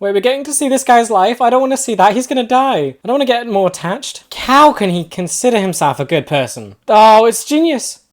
Wait, we're getting to see this guy's life? I don't want to see that. He's gonna die. I don't want to get more attached. How can he consider himself a good person? Oh, it's genius.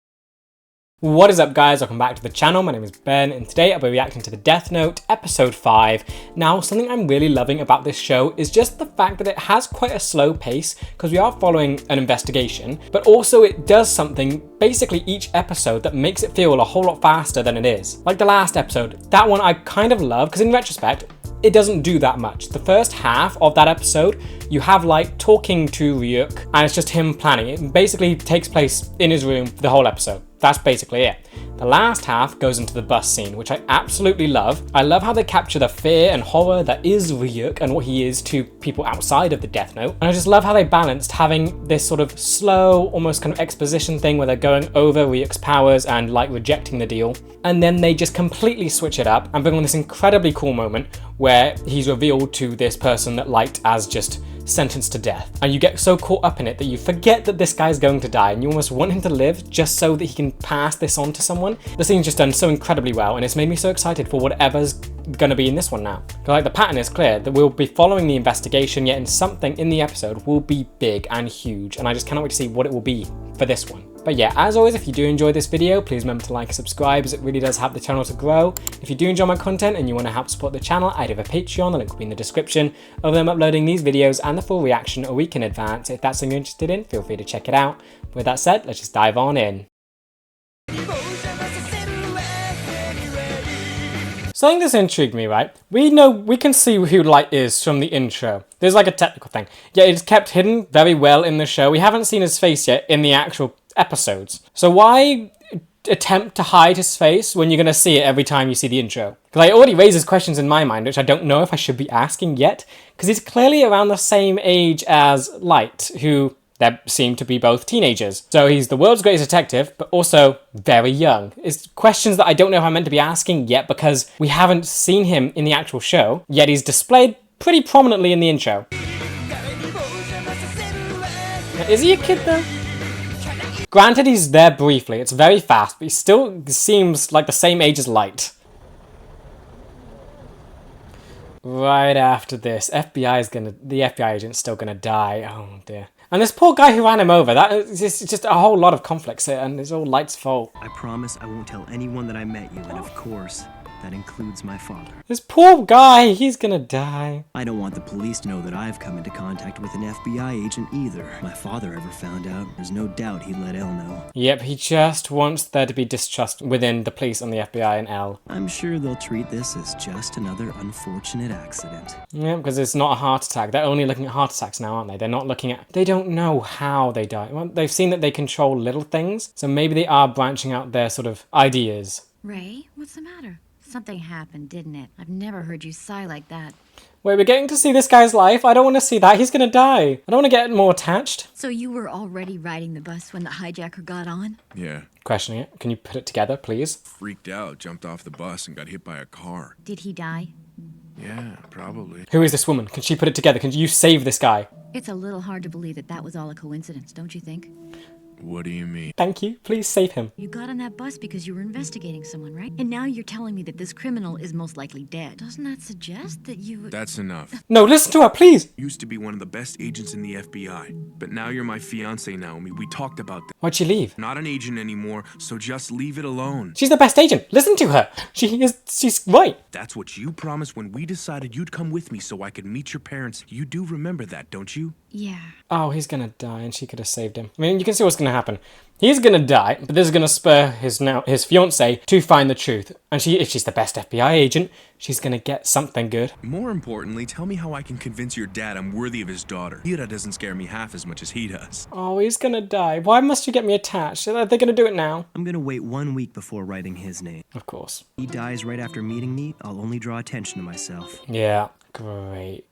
What is up, guys? Welcome back to the channel. My name is Ben, and today I'll be reacting to the Death Note episode 5. Now, something I'm really loving about this show is just the fact that it has quite a slow pace because we are following an investigation, but also it does something basically each episode that makes it feel a whole lot faster than it is. Like the last episode, that one I kind of love because in retrospect, it doesn't do that much. The first half of that episode, you have Light talking to Ryuk, and it's just him planning. It basically takes place in his room for the whole episode. That's basically it. The last half goes into the bus scene, which I absolutely love. I love how they capture the fear and horror that is Ryuk and what he is to people outside of the Death Note. And I just love how they balanced having this sort of slow, almost kind of exposition thing where they're going over Ryuk's powers and like rejecting the deal. And then they just completely switch it up and bring on this incredibly cool moment where he's revealed to this person that Light as just sentenced to death. And you get so caught up in it that you forget that this guy's going to die and you almost want him to live just so that he can pass this on to someone. The scene's just done so incredibly well and it's made me so excited for whatever's going to be in this one now. Like the pattern is clear that we'll be following the investigation, yet in something in the episode will be big and huge, and I just cannot wait to see what it will be for this one. But yeah, as always, if you do enjoy this video, please remember to like and subscribe as it really does help the channel to grow. If you do enjoy my content and you want to help support the channel, I do have a Patreon, the link will be in the description. Of them uploading these videos and the full reaction a week in advance. If that's something you're interested in, feel free to check it out. With that said, let's just dive on in. Something that's intrigued me, right? We can see who Light is from the intro. There's like a technical thing. Yet it's kept hidden very well in the show. We haven't seen his face yet in the actual episodes. So why attempt to hide his face when you're going to see it every time you see the intro? Because it already raises questions in my mind, which I don't know if I should be asking yet. Because he's clearly around the same age as Light, who they seem to be both teenagers. So he's the world's greatest detective, but also very young. It's questions that I don't know if I'm meant to be asking yet because we haven't seen him in the actual show, yet he's displayed pretty prominently in the intro. Is he a kid though? Granted, he's there briefly, it's very fast, but he still seems like the same age as Light. Right after this, the FBI agent's still gonna die. Oh dear. And this poor guy who ran him over, it's just a whole lot of conflicts here, and it's all Light's fault. I promise I won't tell anyone that I met you, and of course, that includes my father. This poor guy, he's gonna die. I don't want the police to know that I've come into contact with an FBI agent either. My father ever found out, there's no doubt he'd let Elle know. Yep, he just wants there to be distrust within the police and the FBI and Elle. I'm sure they'll treat this as just another unfortunate accident. Yeah, because it's not a heart attack. They're only looking at heart attacks now, aren't they? They're not looking at... They don't know how they die. Well, they've seen that they control little things, so maybe they are branching out their sort of ideas. Ray, what's the matter? Something happened, didn't it? I've never heard you sigh like that. Wait, we're getting to see this guy's life? I don't want to see that. He's gonna die. I don't want to get more attached. So you were already riding the bus when the hijacker got on? Yeah. Questioning it. Can you put it together, please? Freaked out, jumped off the bus and got hit by a car. Did he die? Yeah, probably. Who is this woman? Can she put it together? Can you save this guy? It's a little hard to believe that that was all a coincidence, don't you think? What do you mean? Thank you. Please save him. You got on that bus because you were investigating someone, right? And now you're telling me that this criminal is most likely dead. Doesn't that suggest that you... That's enough. No, listen to her, please. Used to be one of the best agents in the FBI, but now you're my fiance, Naomi. We talked about that. Why'd she leave? Not an agent anymore, so just leave it alone. She's the best agent. Listen to her. She's right. That's what you promised when we decided you'd come with me so I could meet your parents. You do remember that, don't you? Yeah. Oh, he's gonna die and she could have saved him. I mean, you can see what's gonna happen. He's gonna die, but this is gonna spur his fiancée to find the truth. And if she's the best FBI agent, she's gonna get something good. More importantly, tell me how I can convince your dad I'm worthy of his daughter. Hira doesn't scare me half as much as he does. Oh, he's gonna die. Why must you get me attached? Are they gonna do it now? I'm gonna wait 1 week before writing his name. Of course. If he dies right after meeting me, I'll only draw attention to myself. Yeah, great.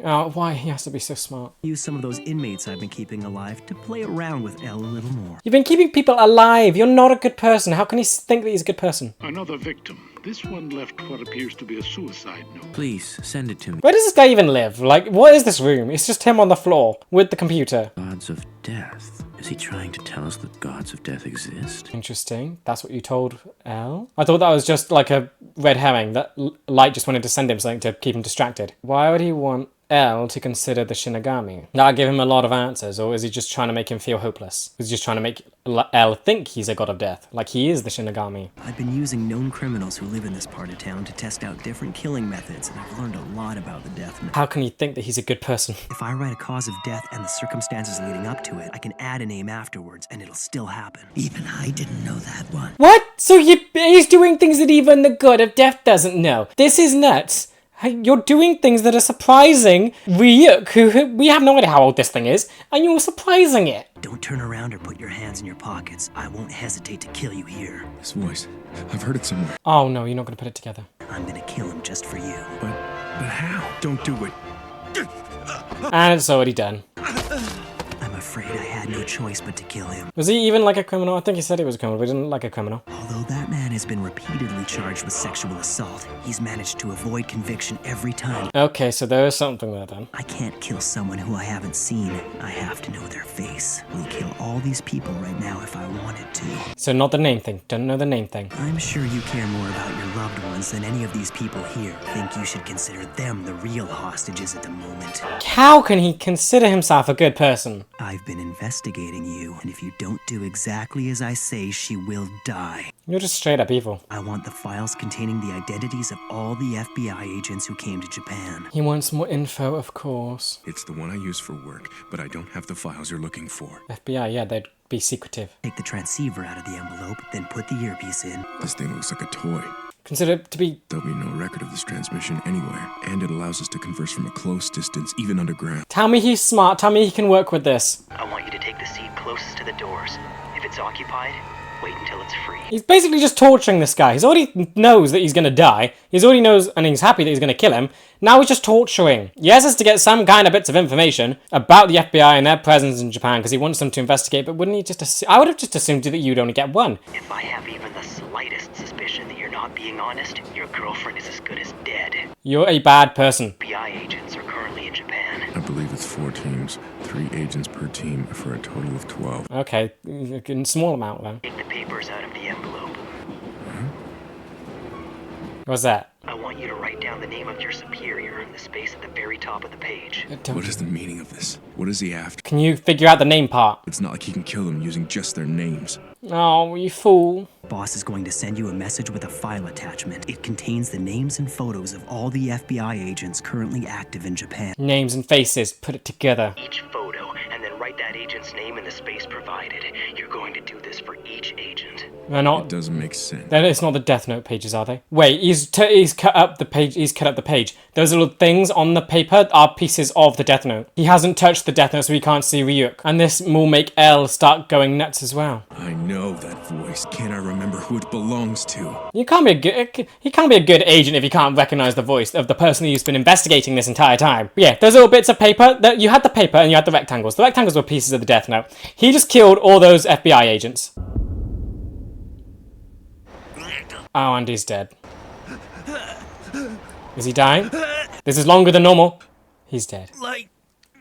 Oh, why? He has to be so smart. Use some of those inmates I've been keeping alive to play around with Elle a little more. You've been keeping people alive. You're not a good person. How can he think that he's a good person? Another victim. This one left what appears to be a suicide note. Please, send it to me. Where does this guy even live? Like, what is this room? It's just him on the floor with the computer. Odds of death. Is he trying to tell us that gods of death exist? Interesting. That's what you told Elle? I thought that was just like a red herring, that Light just wanted to send him something to keep him distracted. Why would he want Elle to consider the Shinigami? That'll give him a lot of answers, or is he just trying to make him feel hopeless? Is he just trying to make Elle think he's a god of death, like he is the Shinigami? I've been using known criminals who live in this part of town to test out different killing methods, and I've learned a lot about the death note. How can he think that he's a good person? If I write a cause of death and the circumstances leading up to it, I can add a name afterwards, and it'll still happen. Even I didn't know that one. What? So he's doing things that even the god of death doesn't know. This is nuts. You're doing things that are surprising Ryuk, who we have no idea how old this thing is, and you're surprising it. Don't turn around or put your hands in your pockets. I won't hesitate to kill you here. This voice, I've heard it somewhere. Oh no, you're not going to put it together. I'm gonna kill him just for you. But how? Don't do it. And it's already done. I'm afraid I had no choice but to kill him. Was he even like a criminal? I think he said he was a criminal, but he didn't like a criminal. Although that man has been repeatedly charged with sexual assault, he's managed to avoid conviction every time. Okay, so there is something there then. I can't kill someone who I haven't seen. I have to know their face. We'll kill all these people right now if I wanted to. So not the name thing. Don't know the name thing. I'm sure you care more about your loved ones than any of these people here. Think you should consider them the real hostages at the moment. How can he consider himself a good person? I've been investigating you, and if you don't do exactly as I say, she will die. You're just straight up evil. I want the files containing the identities of all the FBI agents who came to Japan. He wants more info, of course. It's the one I use for work, but I don't have the files you're looking for. FBI, yeah, they'd be secretive. Take the transceiver out of the envelope, then put the earpiece in. This thing looks like a toy. Consider it to be... There'll be no record of this transmission anywhere, and it allows us to converse from a close distance, even underground. Tell me he's smart. Tell me he can work with this. I want you to take the seat closest to the doors. If it's occupied, wait until it's free. He's basically just torturing this guy. He's already knows that he's gonna die. He's already knows, and he's happy that he's gonna kill him. Now he's just torturing. Yes, it's to get some kind of bits of information about the FBI and their presence in Japan because he wants them to investigate, but wouldn't he just I would have just assumed that you'd only get one. If I have even the slightest suspicion that you're not being honest, your girlfriend is as good as dead. You're a bad person. FBI agents are currently in Japan. I believe it's 4 teams, 3 agents per team for a total of 12. Okay, a small amount then. Take the papers out of the envelope. What's that? I want you to write down the name of your superior in the space at the very top of the page. What is the meaning of this? What is he after? Can you figure out the name part? It's not like he can kill them using just their names. Oh, you fool. Boss is going to send you a message with a file attachment. It contains the names and photos of all the FBI agents currently active in Japan. Names and faces, put it together. Each photo, and then write that agent's name in the space provided. You're going to do this for each agent. They're It not... doesn't make sense. Then it's not the Death Note pages, are they? Wait, he's cut up the page. He's cut up the page. Those little things on the paper are pieces of the Death Note. He hasn't touched the Death Note, so he can't see Ryuk. And this will make Elle start going nuts as well. I know that voice. Can't I remember who it belongs to? You can't be a good. He can't be a good agent if you can't recognize the voice of the person who's been investigating this entire time. But yeah, those little bits of paper. That you had the paper and you had the rectangles. The rectangles were pieces of the Death Note. He just killed all those FBI agents. Oh, and he's dead. Is he dying? This is longer than normal. He's dead. Light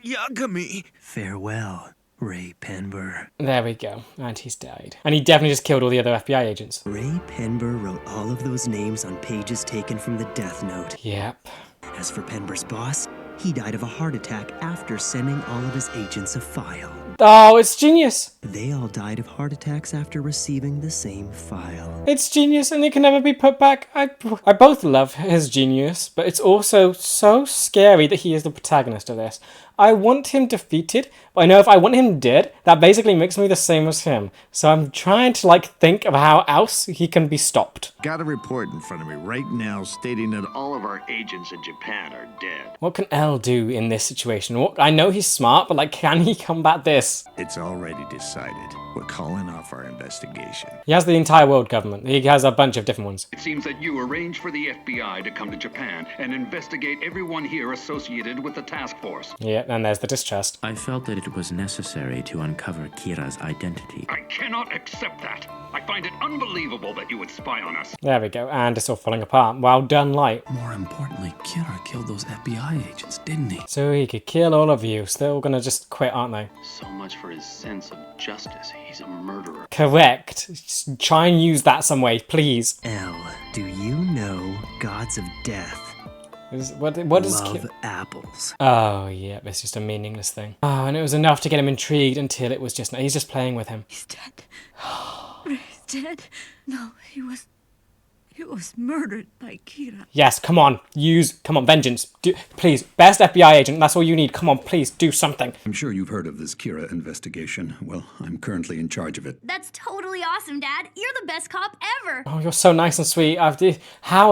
Yagami. Farewell, Ray Penber. There we go. And he's died. And he definitely just killed all the other FBI agents. Ray Penber wrote all of those names on pages taken from the Death Note. Yep. As for Penber's boss, he died of a heart attack after sending all of his agents a file. Oh, it's genius. They all died of heart attacks after receiving the same file. It's genius and it can never be put back. I both love his genius, but it's also so scary that he is the protagonist of this. I want him defeated, but I know if I want him dead, that basically makes me the same as him. So I'm trying to think of how else he can be stopped. Got a report in front of me right now stating that all of our agents in Japan are dead. What can Elle do in this situation? I know he's smart, but can he combat this? It's already decided. We're calling off our investigation. He has the entire world government. He has a bunch of different ones. It seems that you arranged for the FBI to come to Japan and investigate everyone here associated with the task force. Yeah, and there's the distrust. I felt that it was necessary to uncover Kira's identity. I cannot accept that. I find it unbelievable that you would spy on us. There we go, and it's all falling apart. Well done, Light. More importantly, Kira killed those FBI agents, didn't he? So he could kill all of you, so they're all gonna just quit, aren't they? So much for his sense of justice. He's a murderer. Correct. Just try and use that some way, please. L, do you know gods of death What is love apples? Oh, yeah, it's just a meaningless thing. Oh, and it was enough to get him intrigued until it was just... He's just playing with him. He's dead. He's dead. No, he was murdered by Kira. Yes, come on. Come on, vengeance. Please, best FBI agent, that's all you need. Come on, please, do something. I'm sure you've heard of this Kira investigation. Well, I'm currently in charge of it. That's totally awesome, Dad. You're the best cop ever. Oh, you're so nice and sweet. How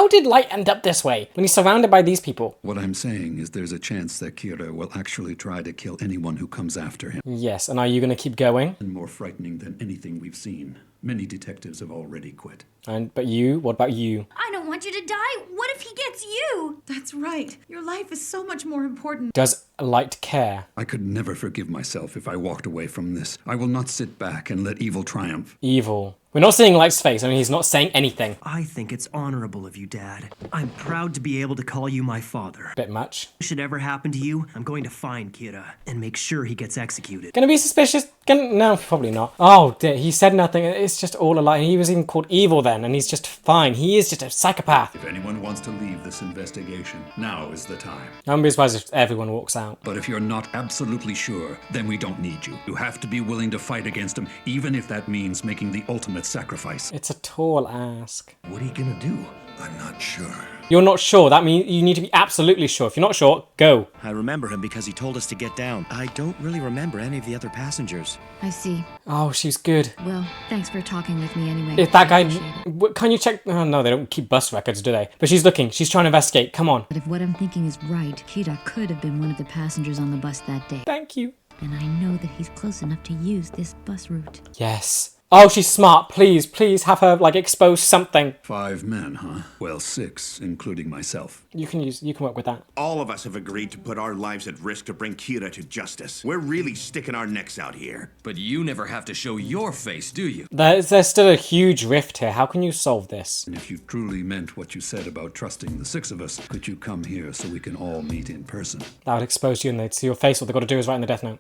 did Light end up this way when he's surrounded by these people? What I'm saying is there's a chance that Kira will actually try to kill anyone who comes after him. Yes, and are you going to keep going? And more frightening than anything we've seen. Many detectives have already quit. But you? What about you? I don't want you to die. What if he gets you? That's right. Your life is so much more important. Does Light care? I could never forgive myself if I walked away from this. I will not sit back and let evil triumph. Evil. We're not seeing Light's face. I mean, he's not saying anything. I think it's honorable of you, Dad. I'm proud to be able to call you my father. Bit much. Should ever happen to you, I'm going to find Kira and make sure he gets executed. Gonna be suspicious? No, probably not. Oh, dear, he said nothing. It's just all a lie. He was even called evil then, and he's just fine. He is just a psychopath. If anyone wants to leave this investigation, now is the time. I wouldn't be surprised if everyone walks out. But if you're not absolutely sure, then we don't need you. You have to be willing to fight against him, even if that means making the ultimate sacrifice. It's a tall ask. What are you gonna do? I'm not sure. You're not sure. That means you need to be absolutely sure. If you're not sure, go. I remember him because he told us to get down. I don't really remember any of the other passengers. I see. Oh, she's good. Well, thanks for talking with me anyway. If that guy... Can you check... Oh, no, they don't keep bus records, do they? But she's looking. She's trying to investigate. Come on. But if what I'm thinking is right, Kira could have been one of the passengers on the bus that day. Thank you. And I know that he's close enough to use this bus route. Yes. Oh, she's smart. Please, please have her, expose something. 5 men, huh? Well, 6, including myself. You can work with that. All of us have agreed to put our lives at risk to bring Kira to justice. We're really sticking our necks out here. But you never have to show your face, do you? There's still a huge rift here. How can you solve this? And if you truly meant what you said about trusting the 6 of us, could you come here so we can all meet in person? That would expose you and they'd see your face. All they've got to do is write in the death note.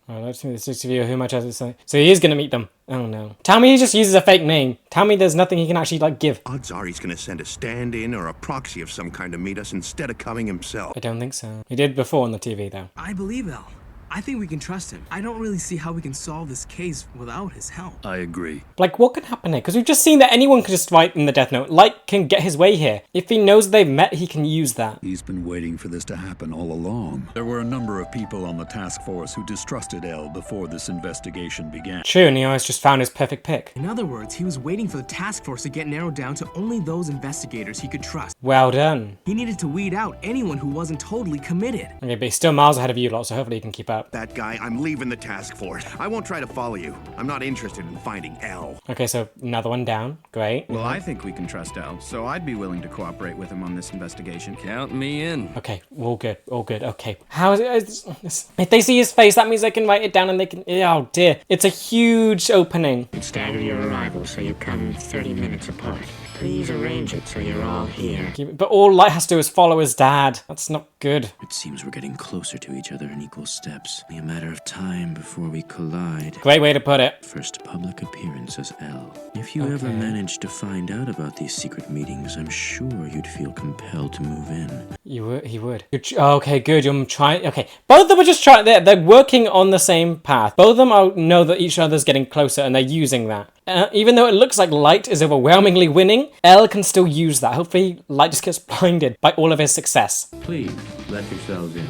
Alright, let's see this video. Who much has it say? So he is going to meet them. Oh no. Tell me he just uses a fake name. Tell me there's nothing he can actually give. Odds are he's gonna send a stand-in or a proxy of some kind to meet us instead of coming himself. I don't think so. He did before on the TV though. I believe El. I think we can trust him. I don't really see how we can solve this case without his help. I agree. What can happen here? Because we've just seen that anyone can just write in the death note. Light can get his way here. If he knows they've met, he can use that. He's been waiting for this to happen all along. There were a number of people on the task force who distrusted El before this investigation began. True, and he always just found his perfect pick. In other words, he was waiting for the task force to get narrowed down to only those investigators he could trust. Well done. He needed to weed out anyone who wasn't totally committed. Okay, but he's still miles ahead of you lot, so hopefully he can keep up. That guy, I'm leaving the task force. I won't try to follow you. I'm not interested in finding El. Okay, so another one down. Great. Well, I think we can trust El, so I'd be willing to cooperate with him on this investigation. Count me in. Okay, all good, all good. Okay. How is it? If they see his face, that means they can write it down and they can... Oh, dear. It's a huge opening. Stagger your arrival so you come 30 minutes apart. Please arrange it so you're all here. But all Light has to do is follow his dad. That's not good. It seems we're getting closer to each other in equal steps. Only a matter of time before we collide. Great way to put it. First public appearance as El. If you ever managed to find out about these secret meetings, I'm sure you'd feel compelled to move in. He would. Okay, good. You're trying. Okay, both of them are just trying. They're working on the same path. Both of them know that each other's getting closer, and they're using that. Even though it looks like Light is overwhelmingly winning, El can still use that. Hopefully, Light just gets blinded by all of his success. Please, let yourselves in.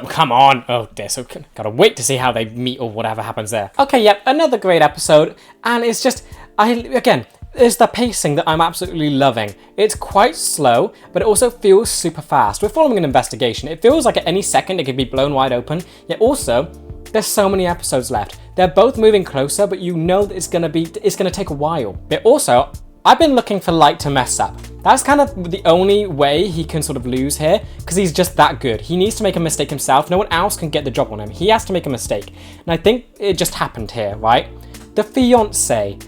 Come on. Oh dear, so gotta wait to see how they meet or whatever happens there. Okay, yep, another great episode. And it's just, again, is the pacing that I'm absolutely loving. It's quite slow, but it also feels super fast. We're following an investigation. It feels like at any second it could be blown wide open, yet also there's so many episodes left. They're both moving closer, but you know that it's gonna take a while. But also, I've been looking for Light to mess up. That's kind of the only way he can sort of lose here, because he's just that good. He needs to make a mistake himself. No one else can get the job on him. He has to make a mistake. And I think it just happened here, right? The fiancé.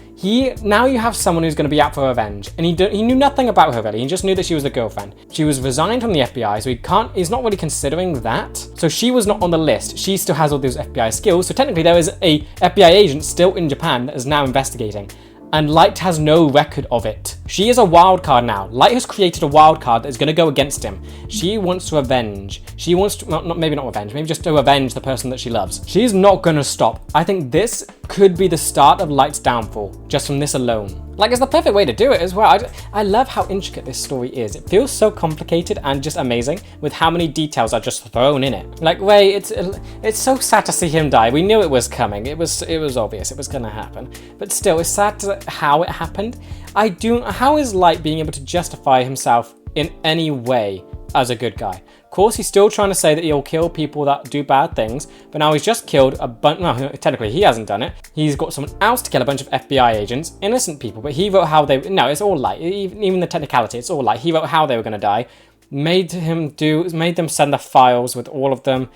Now you have someone who's going to be out for revenge, and he knew nothing about her really. He just knew that she was a girlfriend. She was resigned from the FBI, so he's not really considering that. So she was not on the list. She still has all those FBI skills, so technically there is a FBI agent still in Japan that is now investigating. And Light has no record of it. She is a wild card now. Light has created a wild card that is going to go against him. She wants revenge. She wants to, maybe not revenge, maybe just to avenge the person that she loves. She's not going to stop. I think this could be the start of Light's downfall, just from this alone. Like, it's the perfect way to do it as well. I love how intricate this story is. It feels so complicated and just amazing with how many details are just thrown in it. Like, Ray, it's so sad to see him die. We knew it was coming. It was obvious it was going to happen. But still, it's sad how it happened. How is Light being able to justify himself in any way as a good guy? Of course, he's still trying to say that he'll kill people that do bad things, but now he's just killed a bunch. No, technically he hasn't done it. He's got someone else to kill a bunch of FBI agents, innocent people, but he wrote how they. No, it's all Light. Even the technicality, it's all Light. He wrote how they were going to die, made them send the files with all of them,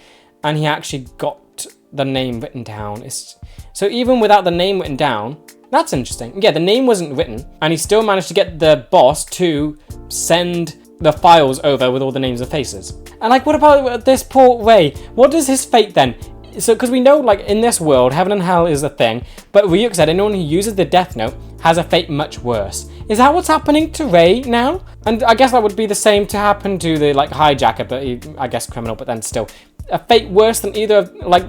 and he actually got the name written down. So even without the name written down, that's interesting. Yeah, the name wasn't written, and he still managed to get the boss to send the files over with all the names and faces. And like, what about this poor Ray? What is his fate then? So, because we know, like, in this world, heaven and hell is a thing, but Ryuk said anyone who uses the Death Note has a fate much worse. Is that what's happening to Ray now? And I guess that would be the same to happen to the, like, hijacker, but I guess criminal, but then still. A fate worse than either of, like,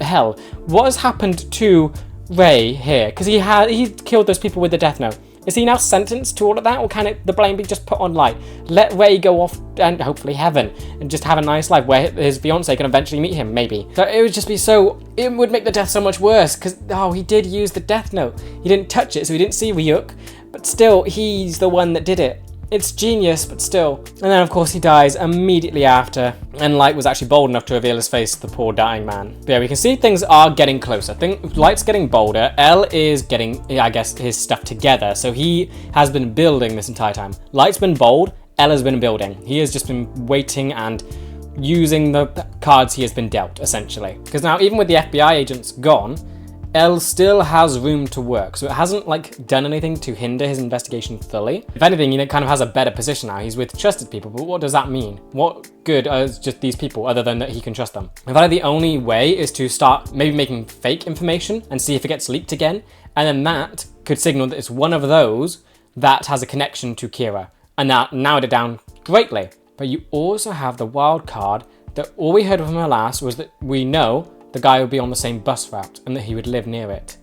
hell. What has happened to Ray here? Because he killed those people with the Death Note. Is he now sentenced to all of that, or can the blame be just put on Light? Let Ray go off and hopefully heaven and just have a nice life where his fiance can eventually meet him, maybe. So it would just be it would make the death so much worse because, he did use the Death Note. He didn't touch it, so he didn't see Ryuk, but still, he's the one that did it. It's genius, but still. And then, of course, he dies immediately after, and Light was actually bold enough to reveal his face to the poor dying man. But yeah, we can see things are getting closer. Light's getting bolder. L is getting, I guess, his stuff together. So he has been building this entire time. Light's been bold. L has been building. He has just been waiting and using the cards he has been dealt, essentially. Because now, even with the FBI agents gone, L still has room to work, so it hasn't done anything to hinder his investigation fully. If anything, it kind of has a better position now. He's with trusted people, but what does that mean? What good are just these people other than that he can trust them? I feel like the only way is to start maybe making fake information and see if it gets leaked again, and then that could signal that it's one of those that has a connection to Kira, and that narrowed it down greatly. But you also have the wild card that all we heard from her last was that we know the guy would be on the same bus route and that he would live near it.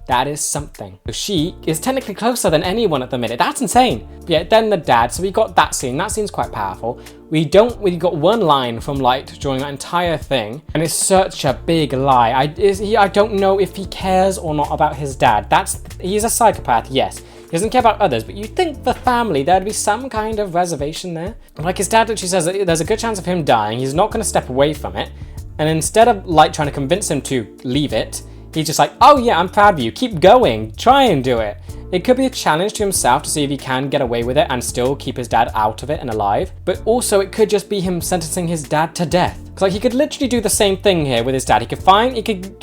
That is something. So she is technically closer than anyone at the minute. That's insane. But yeah, then the dad. So we got that scene. That scene's quite powerful. We got one line from Light during that entire thing, and it's such a big lie. I don't know if he cares or not about his dad. He's a psychopath, yes. He doesn't care about others, but you'd think the family, there'd be some kind of reservation there. Like his dad actually says that there's a good chance of him dying. He's not going to step away from it. And instead of Light trying to convince him to leave it, he's just like, oh yeah, I'm proud of you, keep going, try and do it. It could be a challenge to himself to see if he can get away with it and still keep his dad out of it and alive. But also it could just be him sentencing his dad to death. Because he could literally do the same thing here with his dad. He could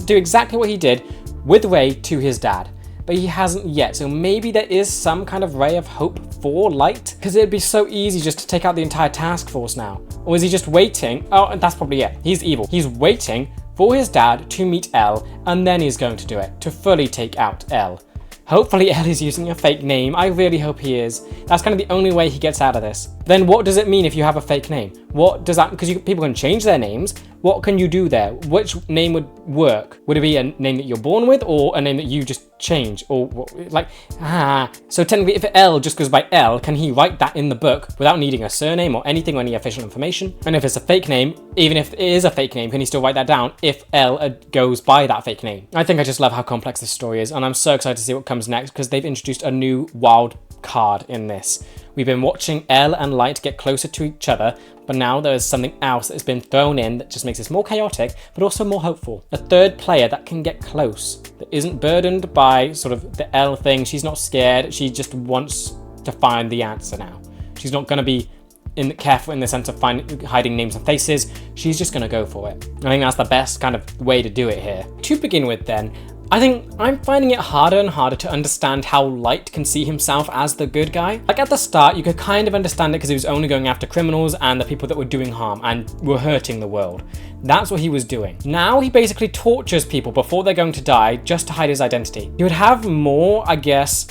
do exactly what he did with Ray to his dad. But he hasn't yet, so maybe there is some kind of ray of hope for Light, because it'd be so easy just to take out the entire task force now. Or is he just waiting? Oh, that's probably it. He's evil. He's waiting for his dad to meet L, and then he's going to do it, to fully take out L. Hopefully L is using a fake name. I really hope he is. That's kind of the only way he gets out of this. Then what does it mean if you have a fake name? What does that, because people can change their names, what can you do there? Which name would work? Would it be a name that you're born with or a name that you just change? Or like, so technically if L just goes by L, can he write that in the book without needing a surname or anything or any official information? And if it's a fake name, even if it is a fake name, can he still write that down if L goes by that fake name? I think I just love how complex this story is, and I'm so excited to see what comes next because they've introduced a new wild card in this. We've been watching Elle and Light get closer to each other, but now there is something else that has been thrown in that just makes this more chaotic, but also more hopeful. A third player that can get close, that isn't burdened by sort of the Elle thing. She's not scared. She just wants to find the answer now. She's not going to be careful in the sense of hiding names and faces. She's just going to go for it. I think that's the best kind of way to do it here. To begin with then, I think I'm finding it harder and harder to understand how Light can see himself as the good guy. Like at the start, you could kind of understand it because he was only going after criminals and the people that were doing harm and were hurting the world. That's what he was doing. Now he basically tortures people before they're going to die just to hide his identity. He would have more, I guess,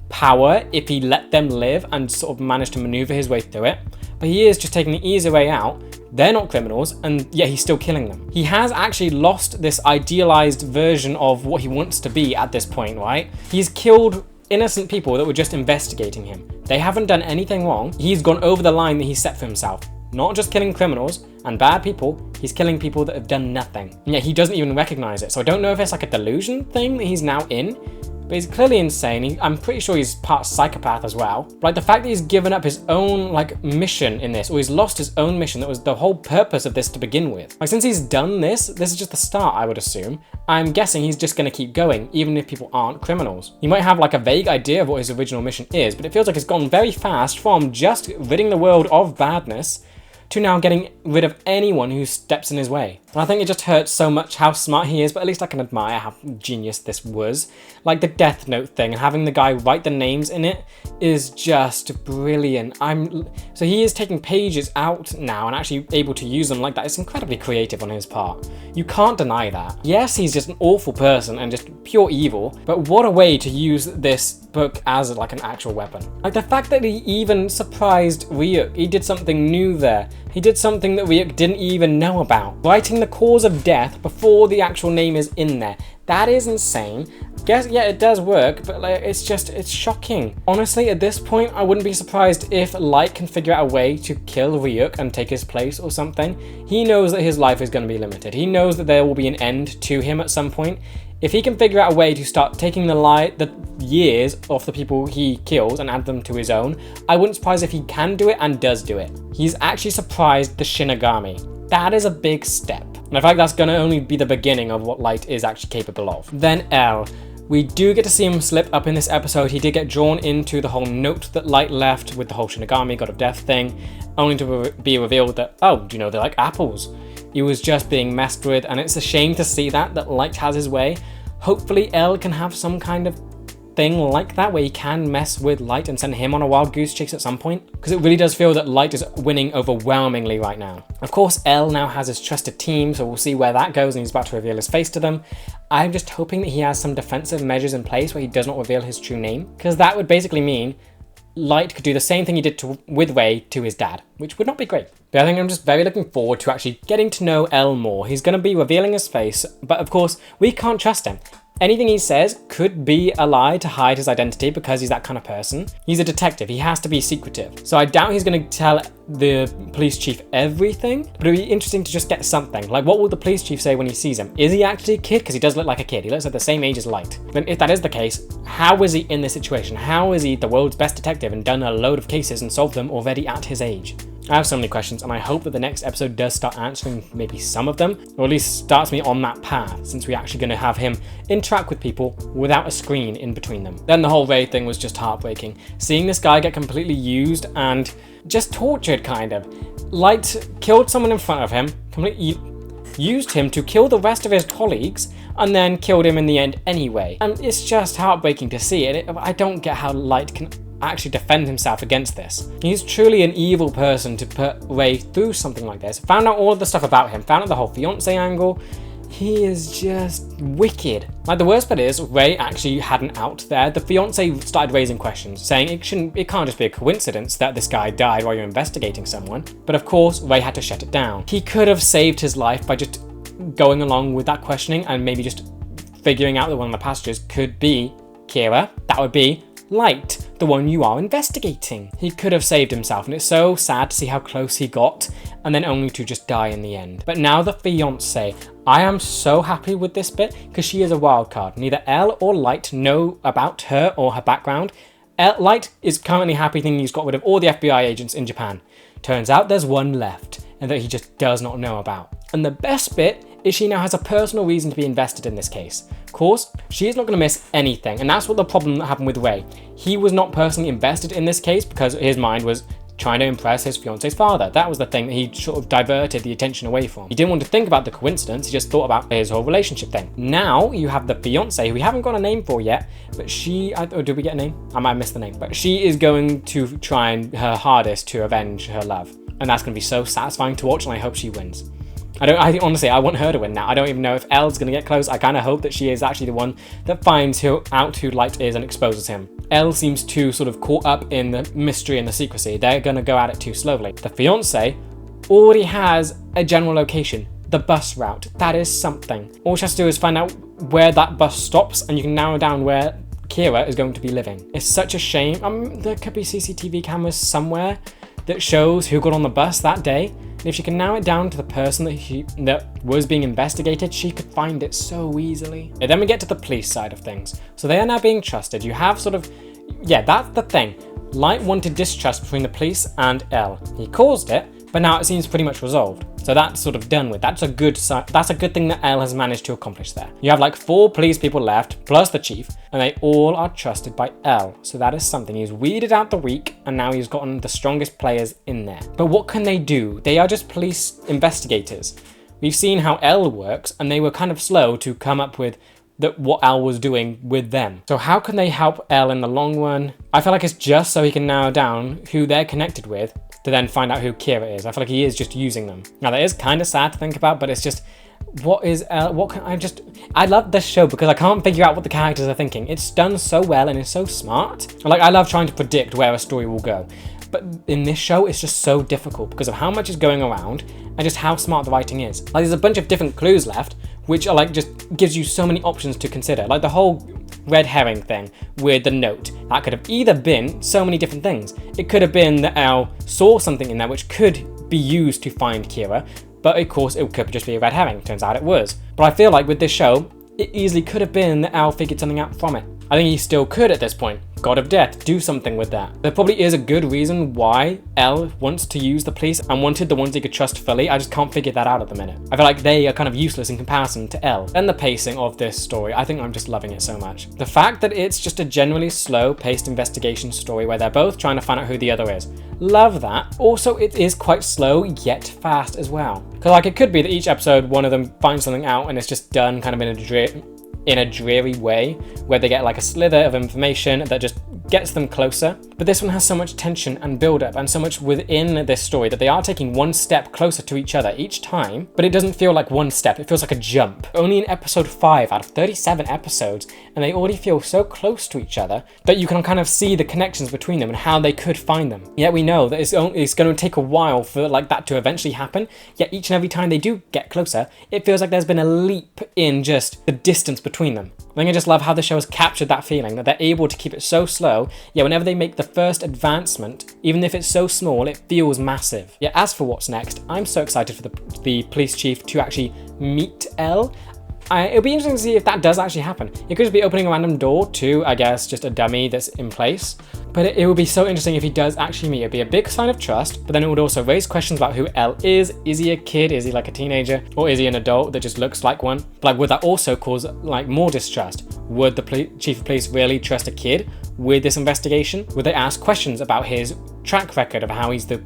power if he let them live and sort of managed to maneuver his way through it. But he is just taking the easier way out. They're not criminals, and yet he's still killing them. He has actually lost this idealized version of what he wants to be at this point, right? He's killed innocent people that were just investigating him. They haven't done anything wrong. He's gone over the line that he set for himself. Not just killing criminals and bad people, he's killing people that have done nothing. And yet he doesn't even recognize it. So I don't know if it's like a delusion thing that he's now in, but he's clearly insane. I'm pretty sure he's part psychopath as well. But like the fact that he's given up his own like mission in this, or he's lost his own mission that was the whole purpose of this to begin with. Like since he's done this is just the start, I would assume. I'm guessing he's just going to keep going, even if people aren't criminals. He might have like a vague idea of what his original mission is, but it feels like it's gone very fast from just ridding the world of badness to now getting rid of anyone who steps in his way. And I think it just hurts so much how smart he is, but at least I can admire how genius this was. Like the Death Note thing and having the guy write the names in it is just brilliant. So he is taking pages out now and actually able to use them like that. It's incredibly creative on his part. You can't deny that. Yes, he's just an awful person and just pure evil, but what a way to use this book as like an actual weapon. Like the fact that he even surprised Ryuk. He did something new there. He did something that Ryuk didn't even know about. Writing the cause of death before the actual name is in there. That is insane. Guess, yeah, it does work, but like, it's shocking. Honestly, at this point, I wouldn't be surprised if Light can figure out a way to kill Ryuk and take his place or something. He knows that his life is going to be limited. He knows that there will be an end to him at some point. If he can figure out a way to start taking the years off the people he kills and add them to his own, I wouldn't be surprised if he can do it and does do it. He's actually surprised the Shinigami. That is a big step. And I feel like that's going to only be the beginning of what Light is actually capable of. Then L. We do get to see him slip up in this episode. He did get drawn into the whole note that Light left with the whole Shinigami, God of Death thing, only to be revealed that, oh, you know, they're like apples. He was just being messed with, and it's a shame to see that Light has his way. Hopefully L can have some kind of thing like that where he can mess with Light and send him on a wild goose chase at some point, because it really does feel that Light is winning overwhelmingly right now. Of course, L now has his trusted team, so we'll see where that goes, and he's about to reveal his face to them. I'm just hoping that he has some defensive measures in place where he does not reveal his true name, because that would basically mean Light could do the same thing he did with Ray to his dad, which would not be great. But I think I'm just very looking forward to actually getting to know L more. He's going to be revealing his face, but of course, we can't trust him. Anything he says could be a lie to hide his identity because he's that kind of person. He's a detective, he has to be secretive. So I doubt he's going to tell the police chief everything, but it'd be interesting to just get something. Like, what will the police chief say when he sees him? Is he actually a kid? Because he does look like a kid. He looks like the same age as Light. Then if that is the case, how is he in this situation? How is he the world's best detective and done a load of cases and solved them already at his age? I have so many questions, and I hope that the next episode does start answering maybe some of them, or at least starts me on that path, since we're actually going to have him interact with people without a screen in between them. Then the whole Ray thing was just heartbreaking. Seeing this guy get completely used and just tortured, kind of. Light killed someone in front of him, completely used him to kill the rest of his colleagues, and then killed him in the end anyway. And it's just heartbreaking to see, and I don't get how Light can actually defend himself against this. He's truly an evil person to put Ray through something like this. Found out all of the stuff about him, found out the whole fiance angle. He is just wicked. Like, the worst bit is, Ray actually had an out there. The fiance started raising questions, saying it can't just be a coincidence that this guy died while you're investigating someone. But of course, Ray had to shut it down. He could have saved his life by just going along with that questioning and maybe just figuring out that one of the passengers could be Kira. That would be Light, the one you are investigating. He could have saved himself, and it's so sad to see how close he got and then only to just die in the end. But now the fiance, I am so happy with this bit because she is a wild card. Neither Elle or Light know about her or her background. Light is currently happy thinking he's got rid of all the FBI agents in Japan. Turns out there's one left and that he just does not know about. And the best bit is she now has a personal reason to be invested in this case. Of course, she is not going to miss anything, and that's what the problem that happened with Ray. He was not personally invested in this case because his mind was trying to impress his fiance's father. That was the thing that he sort of diverted the attention away from. He didn't want to think about the coincidence, he just thought about his whole relationship thing. Now you have the fiance, who we haven't got a name for yet, but she, or did we get a name? I might have missed the name, but she is going to try and her hardest to avenge her love. And that's going to be so satisfying to watch, and I hope she wins. Honestly, I want her to win now. I don't even know if Elle's going to get close. I kind of hope that she is actually the one that finds out who Light is and exposes him. Elle seems too sort of caught up in the mystery and the secrecy. They're going to go at it too slowly. The fiance already has a general location, the bus route. That is something. All she has to do is find out where that bus stops, and you can narrow down where Kira is going to be living. It's such a shame. There could be CCTV cameras somewhere that shows who got on the bus that day. And if she can narrow it down to the person that was being investigated, she could find it so easily. And then we get to the police side of things. So they are now being trusted. You have sort of, yeah, that's the thing. Light wanted distrust between the police and Elle. He caused it, but now it seems pretty much resolved. So that's sort of done with. That's a good thing that Elle has managed to accomplish there. You have like 4 police people left, plus the chief, and they all are trusted by Elle. So that is something. He's weeded out the weak, and now he's gotten the strongest players in there. But what can they do? They are just police investigators. We've seen how Elle works, and they were kind of slow to come up with what Elle was doing with them. So how can they help Elle in the long run? I feel like it's just so he can narrow down who they're connected with to then find out who Kira is. I feel like he is just using them. Now that is kind of sad to think about, but it's just, I love this show because I can't figure out what the characters are thinking. It's done so well and it's so smart. Like, I love trying to predict where a story will go. But in this show, it's just so difficult because of how much is going around and just how smart the writing is. Like, there's a bunch of different clues left, which are like, just gives you so many options to consider. Like the whole red herring thing with the note. That could have either been so many different things. It could have been that Elle saw something in there which could be used to find Kira, but of course it could just be a red herring. Turns out it was. But I feel like with this show, it easily could have been that Elle figured something out from it. I think he still could at this point. God of Death, do something with that. There probably is a good reason why Elle wants to use the police and wanted the ones he could trust fully. I just can't figure that out at the minute. I feel like they are kind of useless in comparison to Elle. And the pacing of this story, I think I'm just loving it so much. The fact that it's just a generally slow-paced investigation story where they're both trying to find out who the other is. Love that. Also, it is quite slow yet fast as well. Because like it could be that each episode, one of them finds something out and it's just done kind of in a dreary way, where they get like a slither of information that just gets them closer. But this one has so much tension and build up and so much within this story that they are taking one step closer to each other each time, but it doesn't feel like one step, it feels like a jump. Only in episode 5 out of 37 episodes, and they already feel so close to each other that you can kind of see the connections between them and how they could find them. Yet we know that it's going to take a while for like that to eventually happen, yet each and every time they do get closer, it feels like there's been a leap in just the distance between them. I think I just love how the show has captured that feeling, that they're able to keep it so slow, yet whenever they make the first advancement, even if it's so small, it feels massive. Yet as for what's next, I'm so excited for the police chief to actually meet Elle. It'll be interesting to see if that does actually happen. It could just be opening a random door to, I guess, just a dummy that's in place. But it would be so interesting if he does actually meet. It'd be a big sign of trust, but then it would also raise questions about who Elle is. Is he a kid? Is he like a teenager? Or is he an adult that just looks like one? But like, would that also cause like more distrust? Would the chief of police really trust a kid with this investigation? Would they ask questions about his track record of how he's the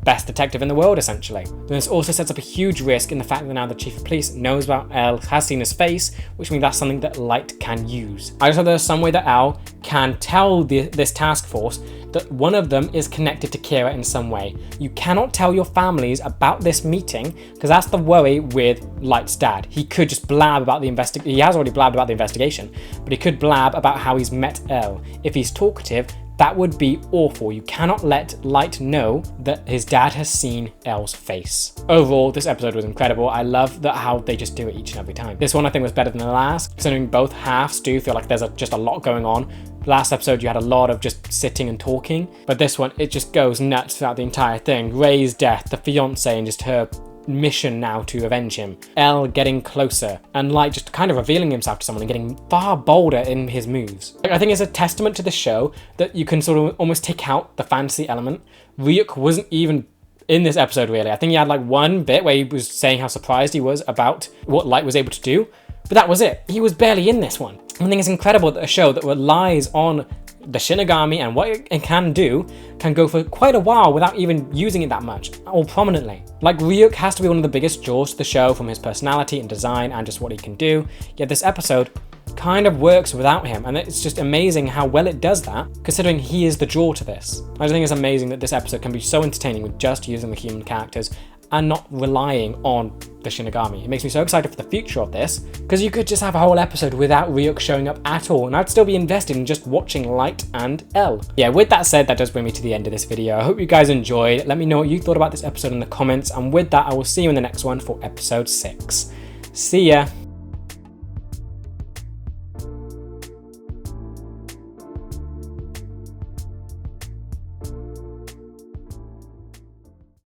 best detective in the world, essentially? Then this also sets up a huge risk in the fact that now the chief of police knows about Elle, has seen his face, which means that's something that Light can use. I just hope there's some way that Elle can tell this task force that one of them is connected to Kira in some way. You cannot tell your families about this meeting, because that's the worry with Light's dad. He could just blab about the investigation. He has already blabbed about the investigation, but he could blab about how he's met Elle. If he's talkative, that would be awful. You cannot let Light know that his dad has seen Elle's face. Overall, this episode was incredible. I love how they just do it each and every time. This one I think was better than the last, considering both halves do feel like there's just a lot going on. Last episode you had a lot of just sitting and talking, but this one it just goes nuts throughout the entire thing. Ray's death, the fiance and just her mission now to avenge him, Elle getting closer, and Light just kind of revealing himself to someone and getting far bolder in his moves. I think it's a testament to the show that you can sort of almost take out the fantasy element. Ryuk wasn't even in this episode really. I think he had like one bit where he was saying how surprised he was about what Light was able to do, but that was it. He was barely in this one. I think it's incredible that a show that relies on the Shinigami and what it can do can go for quite a while without even using it that much or prominently. Like, Ryuk has to be one of the biggest draws to the show from his personality and design and just what he can do, yet this episode kind of works without him, and it's just amazing how well it does that, considering he is the draw to this. I just think it's amazing that this episode can be so entertaining with just using the human characters and not relying on the Shinigami. It makes me so excited for the future of this, because you could just have a whole episode without Ryuk showing up at all, and I'd still be invested in just watching Light and Elle. Yeah, with that said, that does bring me to the end of this video. I hope you guys enjoyed. Let me know what you thought about this episode in the comments, and with that, I will see you in the next one for episode 6. See ya!